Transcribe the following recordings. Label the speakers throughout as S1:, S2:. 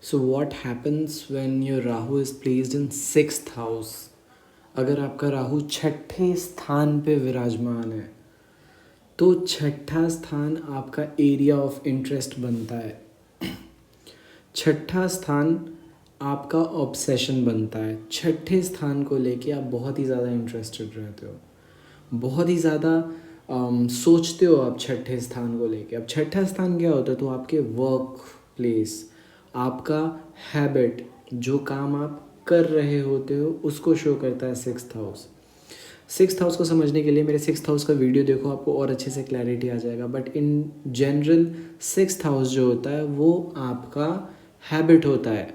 S1: So what happens when your Rahu is placed in 6th house? अगर आपका राहु छठे स्थान पे विराजमान है तो छठा स्थान आपका एरिया ऑफ इंटरेस्ट बनता है। छठा स्थान आपका ऑब्सेशन बनता है। छठे स्थान को लेके आप बहुत ही ज़्यादा इंटरेस्टेड रहते हो, बहुत ही ज़्यादा सोचते हो आप छठे स्थान को लेके। अब छठा स्थान क्या होता है? तो आपके वर्क प्लेस, आपका हैबिट, जो काम आप कर रहे होते हो उसको शो करता है सिक्स्थ हाउस। सिक्स्थ हाउस को समझने के लिए मेरे सिक्स्थ हाउस का वीडियो देखो, आपको और अच्छे से क्लैरिटी आ जाएगा। But in general sixth house जो होता है वो आपका हैबिट होता है।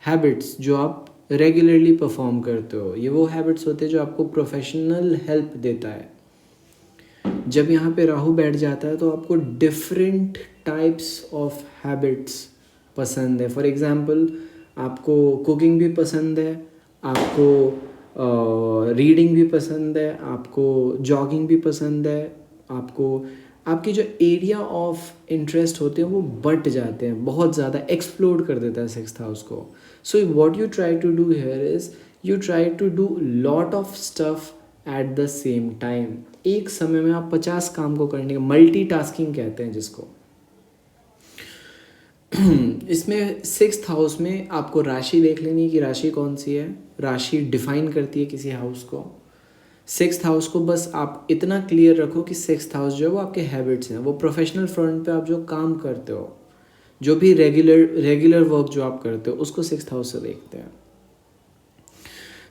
S1: हैबिट्स जो आप रेगुलरली परफॉर्म करते हो, ये वो हैबिट्स होते हैं जो आपको प्रोफेशनल हेल्प देता है। जब यहाँ पे राहु बैठ जाता है तो आपको डिफरेंट टाइप्स ऑफ हैबिट्स पसंद है। फॉर एग्जांपल आपको कुकिंग भी पसंद है, आपको रीडिंग भी पसंद है, आपको जॉगिंग भी पसंद है, आपको आपकी जो एरिया ऑफ इंटरेस्ट होते हैं वो बढ़ जाते हैं, बहुत ज़्यादा एक्सप्लोड कर देता है सिक्स्थ हाउस को। So what you try to do here is you try to do lot of stuff at the same time. एक समय में आप 50 काम को करने का मल्टीटास्किंग कहते हैं जिसको। इसमें सिक्स्थ हाउस में आपको राशि देख लेनी है कि राशि कौन सी है। राशि डिफाइन करती है किसी हाउस को। सिक्स्थ हाउस को बस आप इतना क्लियर रखो कि सिक्स्थ हाउस जो है वो आपके हैबिट्स हैं, वो प्रोफेशनल फ्रंट पे आप जो काम करते हो, जो भी रेगुलर वर्क जो आप करते हो उसको सिक्स्थ हाउस से देखते हैं।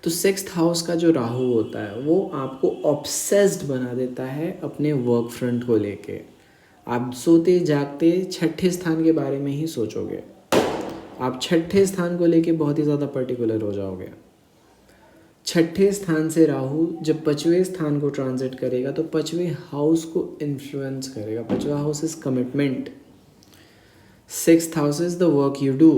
S1: तो सिक्स्थ हाउस का जो राहु होता है वो आपको ऑब्सेस्ड बना देता है अपने वर्क फ्रंट को लेके। आप सोते जागते छठे स्थान के बारे में ही सोचोगे, आप छठे स्थान को लेके बहुत ही ज़्यादा पर्टिकुलर हो जाओगे। छठे स्थान से राहु जब पांचवें स्थान को ट्रांजिट करेगा तो पांचवें हाउस को इन्फ्लुएंस करेगा। पांचवा house is commitment, sixth house is the work you do.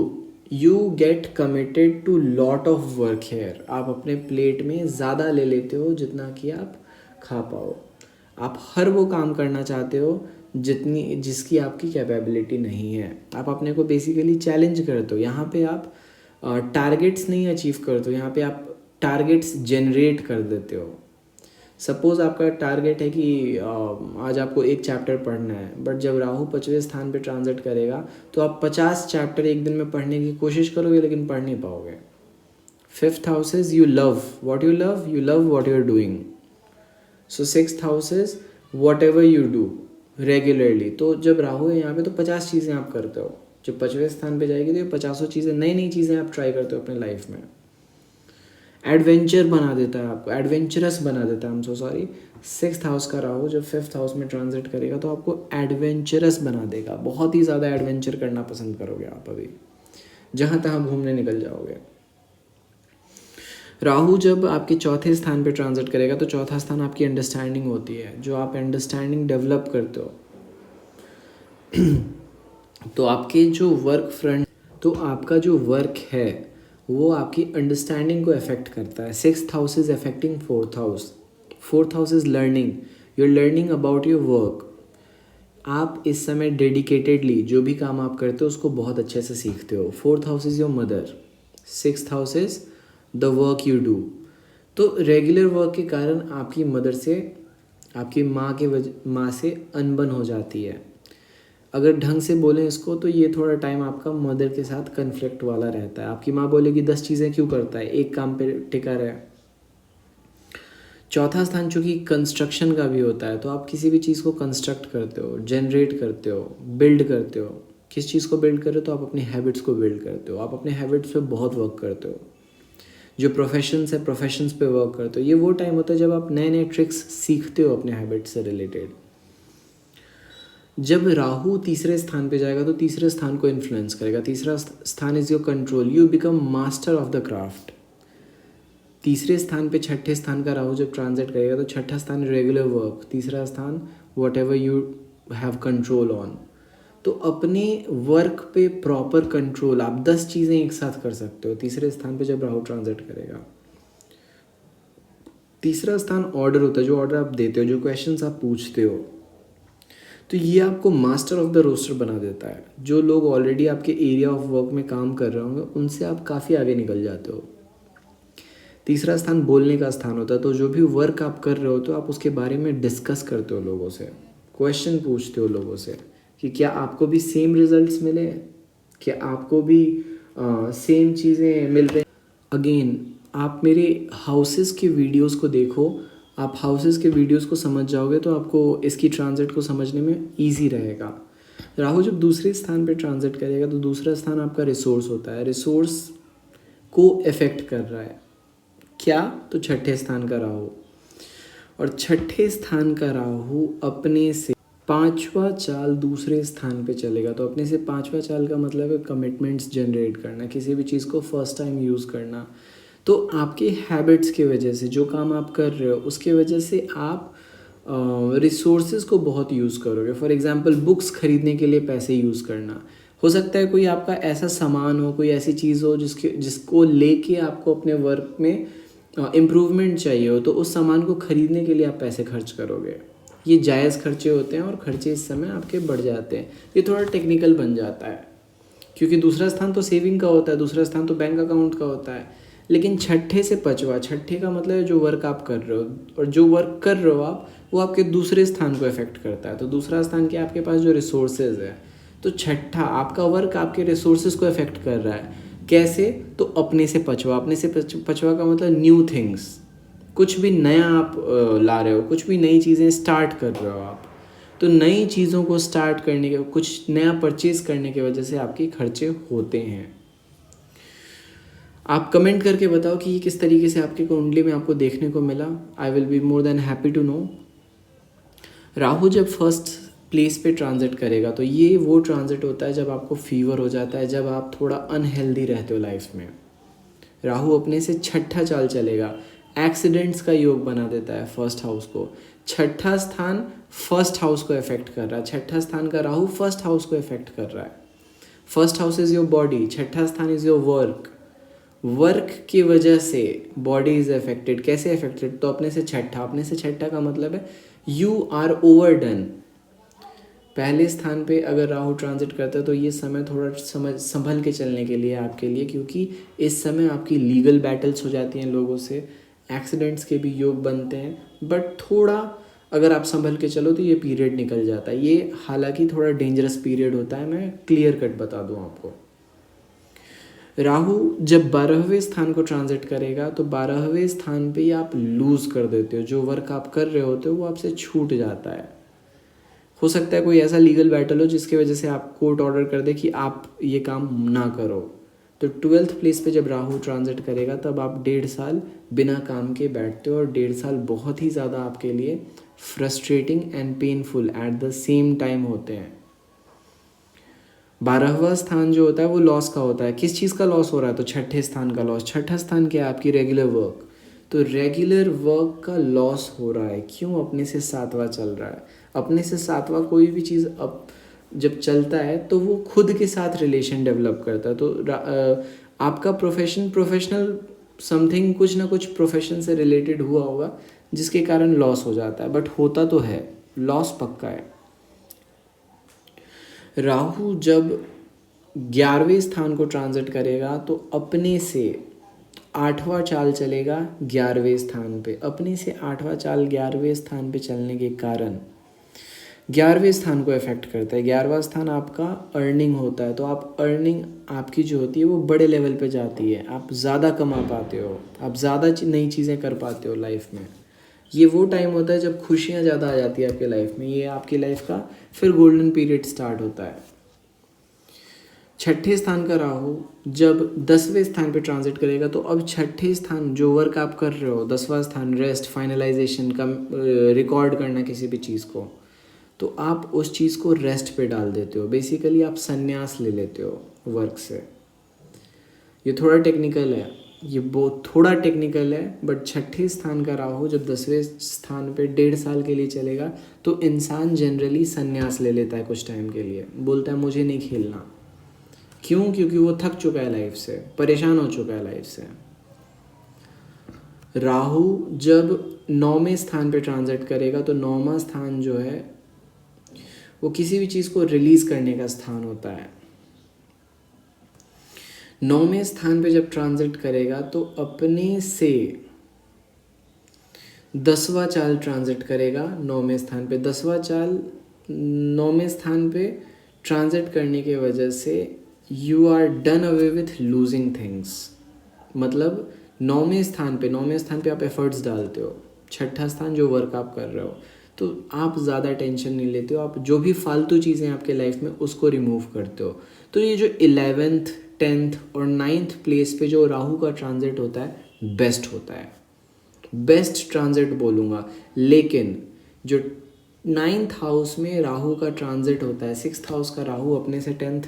S1: You get committed to lot of work here. आप अपने प्लेट में ज़्यादा ले लेते हो जितना कि आप खा पाओ। आप हर वो काम करना चाहते हो जिसकी आपकी कैपेबिलिटी नहीं है। आप अपने को बेसिकली चैलेंज करते हो। यहाँ पे आप टारगेट्स नहीं अचीव करते हो, यहाँ पे आप टारगेट्स जनरेट कर देते हो। सपोज़ आपका टारगेट है कि आज आपको एक चैप्टर पढ़ना है, बट जब राहु पांचवें स्थान पे ट्रांजिट करेगा तो आप 50 चैप्टर एक दिन में पढ़ने की कोशिश करोगे लेकिन पढ़ नहीं पाओगे। Fifth house is you love what you love, you love what you are doing. So sixth house is whatever you do regularly. तो जब राहु है यहाँ पे तो 50 चीज़ें आप करते हो। जब पांचवें स्थान पे जाएगी तो ये 50 चीज़ें, नई नई चीज़ें आप ट्राई करते हो अपने लाइफ में। एडवेंचर बना देता है आपको, एडवेंचरस बना देता है। हम सो सॉरी, सिक्स्थ हाउस का राहु जब फिफ्थ हाउस में ट्रांजिट करेगा तो आपको एडवेंचरस बना देगा। बहुत ही ज़्यादा एडवेंचर करना पसंद करोगे आप, अभी जहाँ तहाँ घूमने निकल जाओगे। राहु जब आपके चौथे स्थान पे ट्रांजिट करेगा तो चौथा स्थान आपकी अंडरस्टैंडिंग होती है, जो आप अंडरस्टैंडिंग डेवलप करते हो। तो आपके जो वर्क फ्रंट, तो आपका जो वर्क है वो आपकी अंडरस्टैंडिंग को अफेक्ट करता है। Sixth house is affecting fourth house. Fourth house is learning, you are learning about your work. आप इस समय डेडिकेटेडली जो भी काम आप करते हो उसको बहुत अच्छे से सीखते हो। Fourth house is your mother, sixth house is the work you do. तो रेगुलर वर्क के कारण आपकी मदर से, आपकी माँ से अनबन हो जाती है। अगर ढंग से बोलें इसको तो ये थोड़ा टाइम आपका मदर के साथ कन्फ्लिक्ट वाला रहता है। आपकी माँ बोलेगी 10 चीज़ें क्यों करता है, एक काम पे टिका रहे। चौथा स्थान चूँकि कंस्ट्रक्शन का भी होता है, तो आप किसी भी चीज़ को कंस्ट्रक्ट करते हो, जनरेट करते हो, बिल्ड करते हो। किस चीज़ को बिल्ड कर रहे हो? तो आप अपनी हैबिट्स को बिल्ड करते हो। आप अपने हैबिट्स पे बहुत वर्क करते हो। जो प्रोफेशंस है, प्रोफेशंस पे वर्क करते हो। ये वो टाइम होता है जब आप नए नए ट्रिक्स सीखते हो अपने हैबिट्स से रिलेटेड। जब राहु तीसरे स्थान पे जाएगा तो तीसरे स्थान को इन्फ्लुएंस करेगा। तीसरा स्थान is your control, you become master of the craft. तीसरे स्थान पे छठे स्थान का राहु जब ट्रांजिट करेगा तो छठा स्थान रेगुलर वर्क, तीसरा स्थान what ever you have control on. तो अपने वर्क पे प्रॉपर कंट्रोल, आप 10 चीज़ें एक साथ कर सकते हो तीसरे स्थान पे जब राहु ट्रांजिट करेगा। तीसरा स्थान ऑर्डर होता है, जो ऑर्डर आप देते हो, जो क्वेश्चंस आप पूछते हो। तो ये आपको मास्टर ऑफ द रोस्टर बना देता है। जो लोग ऑलरेडी आपके एरिया ऑफ वर्क में काम कर रहे होंगे उनसे आप काफ़ी आगे निकल जाते हो। तीसरा स्थान बोलने का स्थान होता है, तो जो भी वर्क आप कर रहे हो तो आप उसके बारे में डिस्कस करते हो लोगों से, क्वेश्चन पूछते हो लोगों से कि क्या आपको भी सेम रिजल्ट्स मिले, क्या आपको भी सेम चीज़ें मिल रही। अगेन आप मेरे हाउसेस के वीडियोस को देखो, आप हाउसेस के वीडियोस को समझ जाओगे तो आपको इसकी ट्रांजिट को समझने में ईजी रहेगा। राहु जब दूसरे स्थान पे ट्रांजिट करेगा तो दूसरा स्थान आपका रिसोर्स होता है, रिसोर्स को इफेक्ट कर रहा है क्या, तो छठे स्थान का राहु। और छठे स्थान का राहु अपने से पांचवा चाल दूसरे स्थान पे चलेगा। तो अपने से पांचवा चाल का मतलब है कमिटमेंट्स जनरेट करना, किसी भी चीज़ को फर्स्ट टाइम यूज़ करना। तो आपके हैबिट्स की वजह से जो काम आप कर रहे हो उसके वजह से आप रिसोर्सेज को बहुत यूज़ करोगे। फॉर एग्जांपल बुक्स खरीदने के लिए पैसे यूज़ करना। हो सकता है कोई आपका ऐसा सामान हो, कोई ऐसी चीज़ हो जिसको लेके आपको अपने वर्क में इम्प्रूवमेंट चाहिए हो, तो उस सामान को खरीदने के लिए आप पैसे खर्च करोगे। ये जायज़ खर्चे होते हैं और खर्चे इस समय आपके बढ़ जाते हैं। ये थोड़ा टेक्निकल बन जाता है क्योंकि दूसरा स्थान तो सेविंग का होता है, दूसरा स्थान तो बैंक अकाउंट का होता है। लेकिन छठे से पांचवा, छठे का मतलब है जो वर्क आप कर रहे हो, और जो वर्क कर रहे हो आप वो आपके दूसरे स्थान को इफेक्ट करता है। तो दूसरा स्थान क्या, आपके पास जो रिसोर्सेज है। तो छठा आपका वर्क आपके रिसोर्सेज को इफेक्ट कर रहा है। कैसे, तो अपने से पचवा। अपने से पचवा का मतलब न्यू थिंग्स, कुछ भी नया आप ला रहे हो, कुछ भी नई चीज़ें स्टार्ट कर रहे हो आप। तो नई चीज़ों को स्टार्ट करने के, कुछ नया परचेज करने की वजह से आपके खर्चे होते हैं। आप कमेंट करके बताओ कि ये किस तरीके से आपकी कुंडली में आपको देखने को मिला। I will be more than happy to know. Rahu जब फर्स्ट प्लेस पे ट्रांजिट करेगा तो ये वो ट्रांजिट होता है जब आपको फीवर हो जाता है, जब आप थोड़ा अनहेल्दी रहते हो लाइफ में। राहु अपने से छठा चाल चलेगा, एक्सीडेंट्स का योग बना देता है फर्स्ट हाउस को। छठा स्थान फर्स्ट हाउस को इफेक्ट कर रहा है, छठा स्थान का राहु फर्स्ट हाउस को इफेक्ट कर रहा है। First house is your body, छठा स्थान इज योर वर्क। वर्क की वजह से बॉडी इज अफेक्टेड। कैसे अफेक्टेड, तो अपने से छठा। अपने से छठा का मतलब है यू आर ओवरडन। पहले स्थान पे अगर राहु ट्रांजिट करता है तो ये समय थोड़ा संभल के चलने के लिए आपके लिए, क्योंकि इस समय आपकी लीगल बैटल्स हो जाती हैं लोगों से, एक्सीडेंट्स के भी योग बनते हैं। बट थोड़ा अगर आप संभल के चलो तो ये पीरियड निकल जाता है। ये हालांकि थोड़ा डेंजरस पीरियड होता है, मैं क्लियर कट बता दूं आपको। राहु जब 12वें स्थान को ट्रांजिट करेगा तो 12वें स्थान पे आप लूज़ कर देते हो, जो वर्क आप कर रहे होते हो वो आपसे छूट जाता है। हो सकता है कोई ऐसा लीगल बैटल हो जिसकी वजह से आप कोर्ट ऑर्डर कर दे कि आप ये काम ना करो। तो 12th प्लेस पे जब राहु ट्रांजिट करेगा तब आप 1.5 साल बिना काम के बैठते हो, और 1.5 साल बहुत ही ज़्यादा आपके लिए frustrating and painful eight the same time होते हैं। 12वां स्थान जो होता है वो लॉस का होता है। किस चीज़ का लॉस हो रहा है, तो छठे स्थान का लॉस। छठा स्थान क्या है, आपकी रेगुलर वर्क। तो रेगुलर वर्क का लॉस हो रहा है। क्यों, अपने से सातवां चल रहा है। अपने से सातवां कोई भी चीज़ अब जब चलता है तो वो खुद के साथ रिलेशन डेवलप करता है। तो आपका प्रोफेशनल समथिंग, कुछ ना कुछ प्रोफेशन से रिलेटेड हुआ होगा जिसके कारण लॉस हो जाता है, बट होता तो है, लॉस पक्का है। राहु जब 11वें स्थान को ट्रांजिट करेगा तो अपने से 8वां चाल चलेगा 11वें स्थान पे। अपने से 8वां चाल 11वें स्थान पे चलने के कारण 11वें स्थान को इफेक्ट करता है। 11वां स्थान आपका अर्निंग होता है, तो आप अर्निंग आपकी जो होती है वो बड़े लेवल पे जाती है। आप ज़्यादा कमा पाते हो, आप ज़्यादा नई चीज़ें कर पाते हो लाइफ में। ये वो टाइम होता है जब खुशियाँ ज़्यादा आ जाती है आपके लाइफ में। ये आपकी लाइफ का फिर गोल्डन पीरियड स्टार्ट होता है। छठे स्थान का राहु जब 10वें स्थान पे ट्रांजिट करेगा तो अब छठे स्थान जो वर्क आप कर रहे हो, 10वां स्थान रेस्ट, फाइनलाइजेशन का, रिकॉर्ड करना किसी भी चीज़ को, तो आप उस चीज़ को रेस्ट पे डाल देते हो। बेसिकली आप संन्यास ले लेते हो वर्क से। ये थोड़ा टेक्निकल है, ये बहुत थोड़ा टेक्निकल है, बट छठे स्थान का राहु जब 10वें स्थान पे 1.5 साल के लिए चलेगा तो इंसान जनरली संन्यास ले लेता है कुछ टाइम के लिए, बोलता है मुझे नहीं खेलना। क्यों, क्योंकि वो थक चुका है लाइफ से, परेशान हो चुका है लाइफ से। राहु जब 9वें स्थान पे ट्रांजिट करेगा तो 9वां स्थान जो है वो किसी भी चीज़ को रिलीज़ करने का स्थान होता है। 9वें स्थान पे जब ट्रांजिट करेगा तो अपने से 10वां चाल ट्रांजिट करेगा 9वें स्थान पे। 10वां चाल 9वें स्थान पे ट्रांजिट करने की वजह से you are done away with losing things. मतलब 9वें स्थान पे आप एफर्ट्स डालते हो। छठा स्थान जो वर्क आप कर रहे हो, तो आप ज़्यादा टेंशन नहीं लेते हो, आप जो भी फालतू चीज़ें आपके लाइफ में उसको रिमूव करते हो। तो ये जो 11th 10th और 9th प्लेस पे जो राहु का ट्रांजिट होता है बेस्ट होता है, बेस्ट ट्रांजिट बोलूँगा। लेकिन जो 9th हाउस में राहु का ट्रांजिट होता है, 6th हाउस का राहु अपने से 10th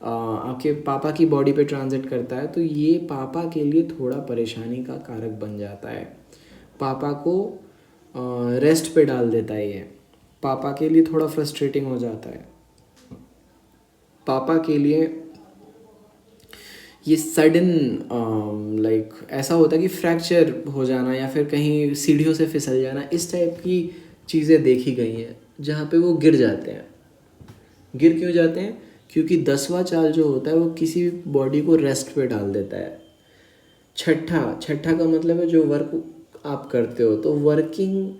S1: आपके पापा की बॉडी पे ट्रांजिट करता है, तो ये पापा के लिए थोड़ा परेशानी का कारक बन जाता है। पापा को रेस्ट पे डाल देता है, ये पापा के लिए थोड़ा फ्रस्ट्रेटिंग हो जाता है। पापा के लिए ये सडन लाइक ऐसा होता है कि फ्रैक्चर हो जाना या फिर कहीं सीढ़ियों से फिसल जाना, इस टाइप की चीज़ें देखी गई हैं जहाँ पे वो गिर जाते हैं। गिर क्यों जाते हैं? क्योंकि 10वां चाल जो होता है वो किसी भी बॉडी को रेस्ट पे डाल देता है। छठा का मतलब है जो वर्क आप करते हो, तो वर्किंग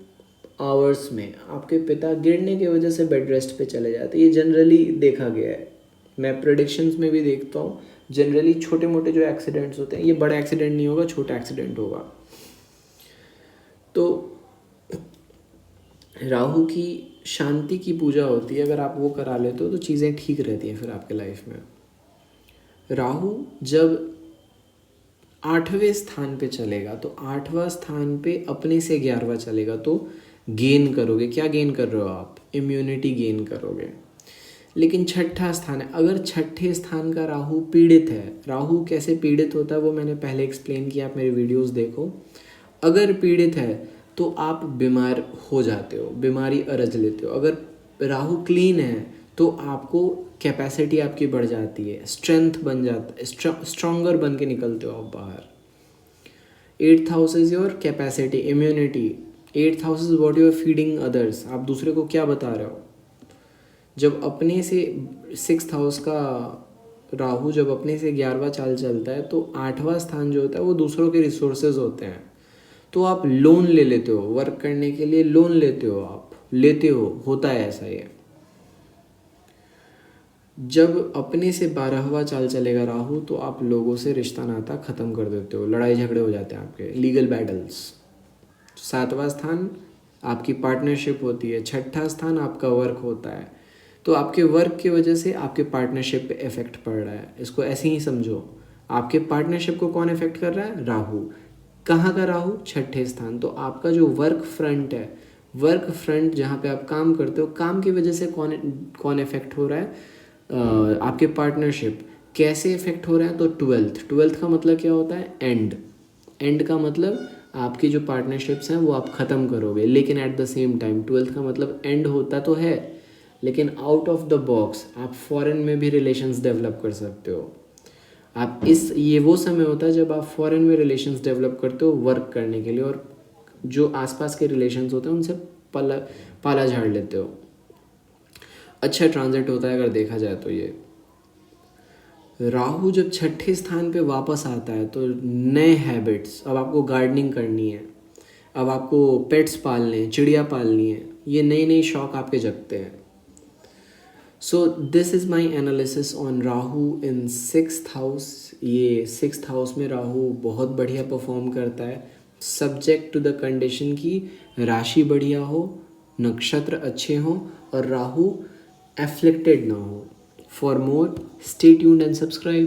S1: आवर्स में आपके पिता गिरने की वजह से बेड रेस्ट पे चले जाते हैं। ये जनरली देखा गया है, मैं प्रेडिक्शंस में भी देखता हूँ। जनरली छोटे मोटे जो एक्सीडेंट्स होते हैं, ये बड़ा एक्सीडेंट नहीं होगा, छोटा एक्सीडेंट होगा। तो राहु की शांति की पूजा होती है, अगर आप वो करा लेते हो तो चीज़ें ठीक रहती हैं फिर आपके लाइफ में। राहु जब 8वें स्थान पे चलेगा तो 8वां स्थान पे अपने से 11वां चलेगा, तो गेन करोगे। क्या गेन कर रहे हो आप? इम्यूनिटी गेन करोगे। लेकिन छठा स्थान है, अगर छठे स्थान का राहु पीड़ित है, राहु कैसे पीड़ित होता है वो मैंने पहले एक्सप्लेन किया, आप मेरे वीडियोस देखो। अगर पीड़ित है तो आप बीमार हो जाते हो, बीमारी अरज लेते हो। अगर राहु क्लीन है तो आपको कैपेसिटी आपकी बढ़ जाती है, स्ट्रेंथ बन जाता है, स्ट्रॉन्गर बन के निकलते हो आप बाहर। 8th house is your capacity, immunity. 8th house is what you are feeding others, आप दूसरे को क्या बता रहे हो। जब अपने से 6th हाउस का राहु जब अपने से 11वां चाल चलता है तो 8वां स्थान जो होता है वो दूसरों के रिसोर्सेज होते हैं। तो आप लोन ले लेते हो, वर्क करने के लिए लोन लेते हो, आप लेते हो, होता है ऐसा। ये जब अपने से 12वां चाल चलेगा राहु तो आप लोगों से रिश्ता नाता ख़त्म कर देते हो, लड़ाई झगड़े हो जाते हैं आपके, लीगल बैटल्स। 7वां स्थान आपकी पार्टनरशिप होती है, छठा स्थान आपका वर्क होता है। तो आपके वर्क की वजह से आपके पार्टनरशिप पे इफेक्ट पड़ रहा है, इसको ऐसे ही समझो। आपके पार्टनरशिप को कौन इफेक्ट कर रहा है? राहु। कहाँ का राहु? छठे स्थान। तो आपका जो वर्क फ्रंट है, वर्क फ्रंट जहाँ पे आप काम करते हो, काम की वजह से कौन इफेक्ट हो रहा है? आपके पार्टनरशिप। कैसे इफेक्ट हो रहा है? तो 12th का मतलब क्या होता है? एंड का मतलब आपकी जो पार्टनरशिप्स हैं वो आप ख़त्म करोगे। लेकिन eight the same time 12th का मतलब एंड होता तो है, लेकिन आउट ऑफ द बॉक्स आप फॉरेन में भी रिलेशंस डेवलप कर सकते हो। आप ये वो समय होता है जब आप फॉरेन में रिलेशंस डेवलप करते हो वर्क करने के लिए, और जो आसपास के रिलेशंस होते हैं उनसे पाला झाड़ लेते हो। अच्छा ट्रांजिट होता है अगर देखा जाए तो। ये राहु जब छठे स्थान पे वापस आता है तो नए हैबिट्स, अब आपको गार्डनिंग करनी है, अब आपको पेट्स पालने हैं, चिड़िया पालनी है, ये नए नए शौक आपके जगते हैं। So this is my analysis on Rahu in 6th house. ये 6th हाउस में राहु बहुत बढ़िया परफॉर्म करता है, सब्जेक्ट टू द कंडीशन की राशि बढ़िया हो, नक्षत्र अच्छे हों और राहु एफ्लिक्टेड ना हो। For more stay tuned and subscribe.